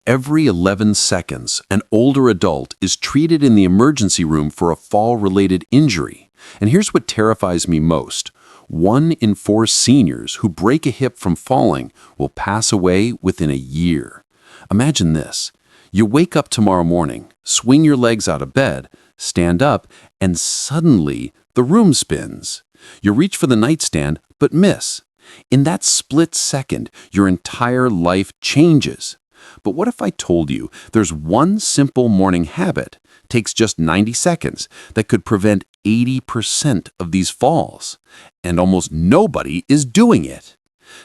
Every 11 seconds, an older adult is treated in the emergency room for a fall-related injury. And here's what terrifies me most. 1 in 4 seniors who break a hip from falling will pass away within a year. Imagine this. You wake up tomorrow morning, swing your legs out of bed, stand up, and suddenly the room spins. You reach for the nightstand, but miss. In that split second, your entire life changes. But what if I told you there's one simple morning habit, takes just 90 seconds, that could prevent 80% of these falls? And almost nobody is doing it.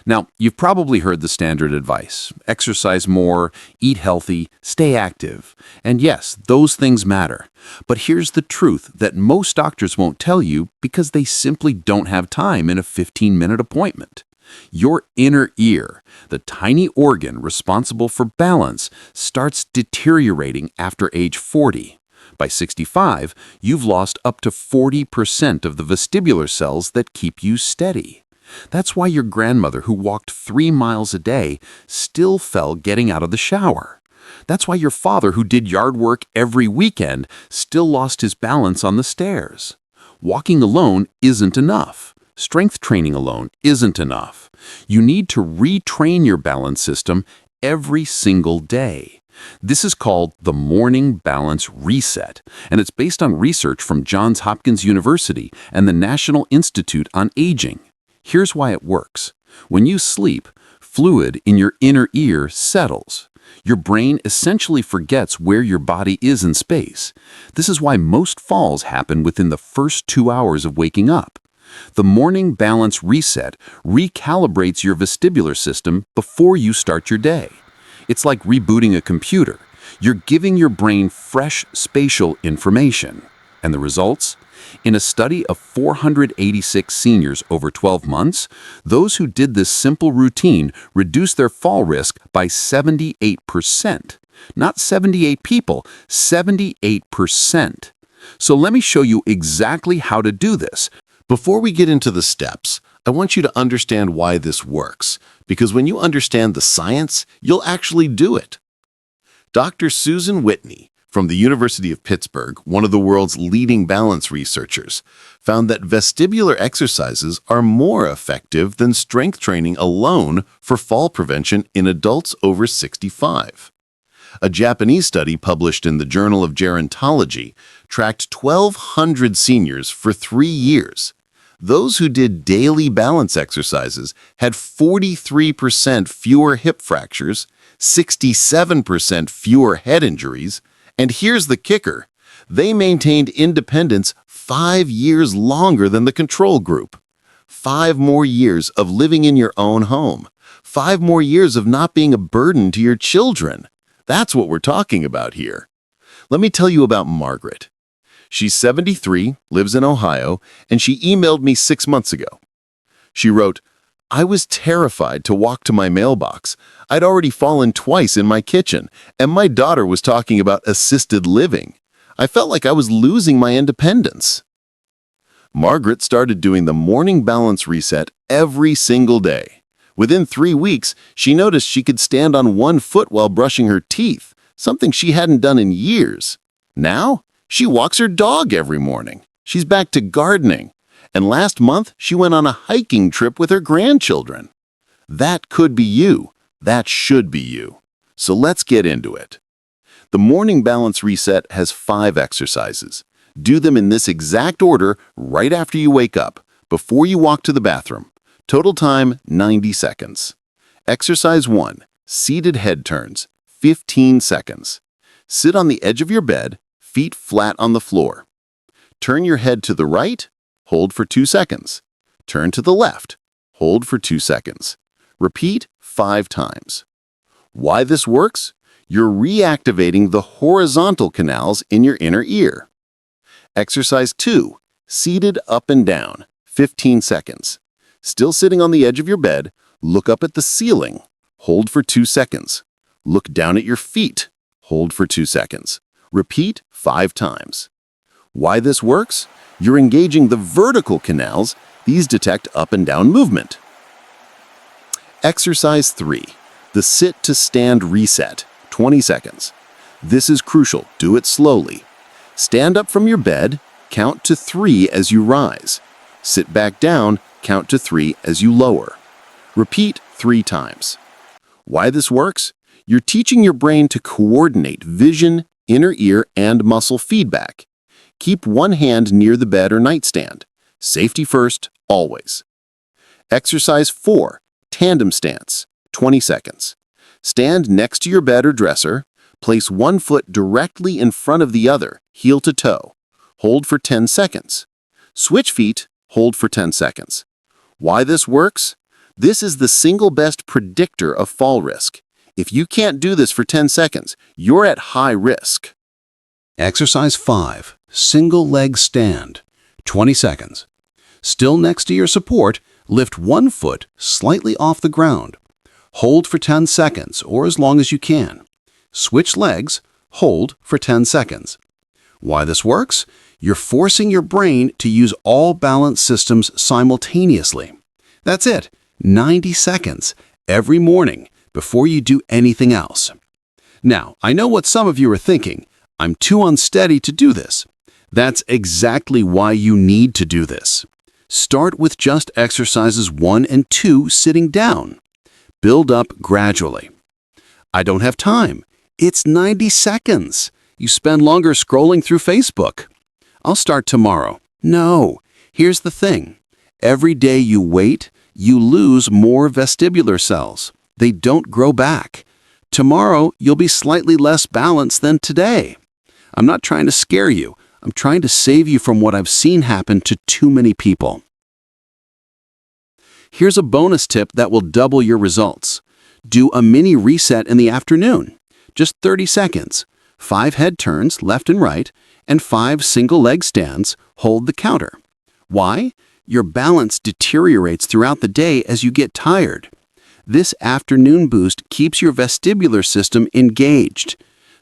Now, you've probably heard the standard advice: exercise more, eat healthy, stay active. And yes, those things matter. But here's the truth that most doctors won't tell you because they simply don't have time in a 15-minute appointment. Your inner ear, the tiny organ responsible for balance, starts deteriorating after age 40. By 65, you've lost up to 40% of the vestibular cells that keep you steady. That's why your grandmother, who walked 3 miles a day, still fell getting out of the shower. That's why your father, who did yard work every weekend, still lost his balance on the stairs. Walking alone isn't enough. Strength training alone isn't enough. You need to retrain your balance system every single day. This is called the Morning Balance Reset, and it's based on research from Johns Hopkins University and the National Institute on Aging. Here's why it works. When you sleep, fluid in your inner ear settles. Your brain essentially forgets where your body is in space. This is why most falls happen within the first 2 hours of waking up. The Morning Balance Reset recalibrates your vestibular system before you start your day. It's like rebooting a computer. You're giving your brain fresh spatial information. And the results? In a study of 486 seniors over 12 months, those who did this simple routine reduced their fall risk by 78%. Not 78 people, 78%. So let me show you exactly how to do this. Before we get into the steps, I want you to understand why this works, because when you understand the science, you'll actually do it. Dr. Susan Whitney from the University of Pittsburgh, one of the world's leading balance researchers, found that vestibular exercises are more effective than strength training alone for fall prevention in adults over 65. A Japanese study published in the Journal of Gerontology tracked 1,200 seniors for 3 years. Those who did daily balance exercises had 43% fewer hip fractures, 67% fewer head injuries, and here's the kicker: they maintained independence 5 years longer than the control group. 5 more years of living in your own home. 5 more years of not being a burden to your children. That's what we're talking about here. Let me tell you about Margaret. She's 73, lives in Ohio, and she emailed me 6 months ago. She wrote, "I was terrified to walk to my mailbox. I'd already fallen twice in my kitchen, and my daughter was talking about assisted living. I felt like I was losing my independence." Margaret started doing the Morning Balance Reset every single day. Within 3 weeks, she noticed she could stand on one foot while brushing her teeth, something she hadn't done in years. Now, she walks her dog every morning. She's back to gardening. And last month, she went on a hiking trip with her grandchildren. That could be you. That should be you. So let's get into it. The Morning Balance Reset has 5 exercises. Do them in this exact order right after you wake up, before you walk to the bathroom. Total time, 90 seconds. Exercise 1, seated head turns, 15 seconds. Sit on the edge of your bed, feet flat on the floor. Turn your head to the right, hold for 2 seconds. Turn to the left, hold for 2 seconds. Repeat 5 times. Why this works? You're reactivating the horizontal canals in your inner ear. Exercise 2, seated up and down, 15 seconds. Still sitting on the edge of your bed, look up at the ceiling, hold for 2 seconds. Look down at your feet, hold for 2 seconds. Repeat 5 times. Why this works? You're engaging the vertical canals. These detect up and down movement. Exercise 3, the sit to stand reset, 20 seconds. This is crucial. Do it slowly. Stand up from your bed, count to 3 as you rise. Sit back down, count to 3 as you lower. Repeat 3 times. Why this works? You're teaching your brain to coordinate vision, inner ear, and muscle feedback. Keep one hand near the bed or nightstand. Safety first, always. Exercise 4, Tandem Stance, 20 seconds. Stand next to your bed or dresser. Place one foot directly in front of the other, heel to toe. Hold for 10 seconds. Switch feet, hold for 10 seconds. Why this works? This is the single best predictor of fall risk. If you can't do this for 10 seconds, you're at high risk. Exercise 5, single leg stand, 20 seconds. Still next to your support, lift one foot slightly off the ground. Hold for 10 seconds or as long as you can. Switch legs, hold for 10 seconds. Why this works? You're forcing your brain to use all balance systems simultaneously. That's it, 90 seconds every morning before you do anything else. Now, I know what some of you are thinking. I'm too unsteady to do this. That's exactly why you need to do this. Start with just exercises 1 and 2 sitting down. Build up gradually. I don't have time. It's 90 seconds. You spend longer scrolling through Facebook. I'll start tomorrow. No, here's the thing. Every day you wait, you lose more vestibular cells. They don't grow back. Tomorrow, you'll be slightly less balanced than today. I'm not trying to scare you. I'm trying to save you from what I've seen happen to too many people. Here's a bonus tip that will double your results. Do a mini reset in the afternoon. Just 30 seconds, 5 head turns left and right, and 5 single leg stands, hold the counter. Why? Your balance deteriorates throughout the day as you get tired. This afternoon boost keeps your vestibular system engaged.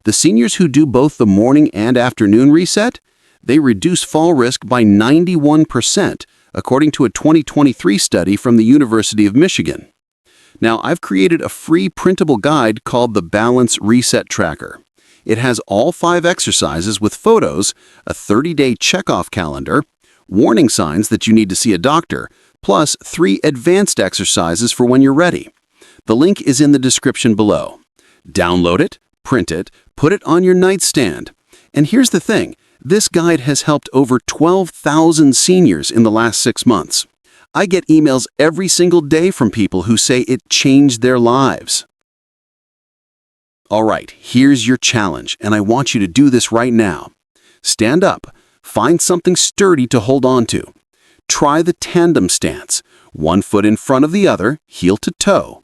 The seniors who do both the morning and afternoon reset, they reduce fall risk by 91%, according to a 2023 study from the University of Michigan. Now, I've created a free printable guide called the Balance Reset Tracker. It has all 5 exercises with photos, a 30-day checkoff calendar, warning signs that you need to see a doctor, plus 3 advanced exercises for when you're ready. The link is in the description below. Download it, print it, put it on your nightstand. And here's the thing, this guide has helped over 12,000 seniors in the last 6 months. I get emails every single day from people who say it changed their lives. All right, here's your challenge, and I want you to do this right now. Stand up, find something sturdy to hold on to. Try the tandem stance, one foot in front of the other, heel to toe.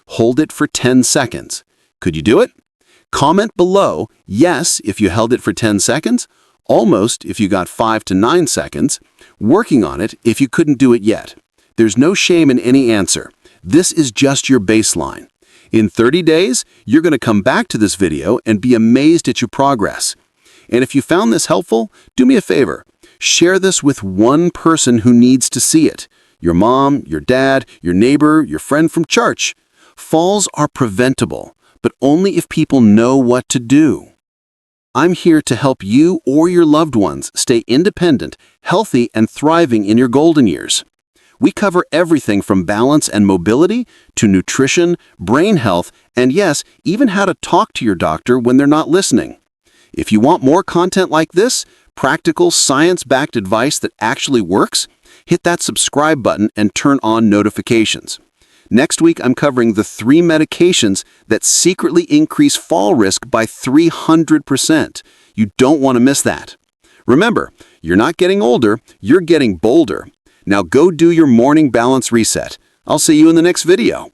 Hold it for 10 seconds. Could you do it? Comment below, yes, if you held it for 10 seconds, almost if you got 5 to 9 seconds, working on it if you couldn't do it yet. There's no shame in any answer. This is just your baseline. In 30 days, you're going to come back to this video and be amazed at your progress. And if you found this helpful, do me a favor. Share this with one person who needs to see it. Your mom, your dad, your neighbor, your friend from church. Falls are preventable, but only if people know what to do. I'm here to help you or your loved ones stay independent, healthy, and thriving in your golden years. We cover everything from balance and mobility to nutrition, brain health, and yes, even how to talk to your doctor when they're not listening. If you want more content like this, practical, science-backed advice that actually works, hit that subscribe button and turn on notifications. Next week, I'm covering the 3 medications that secretly increase fall risk by 300%. You don't want to miss that. Remember, you're not getting older, you're getting bolder. Now go do your morning balance reset. I'll see you in the next video.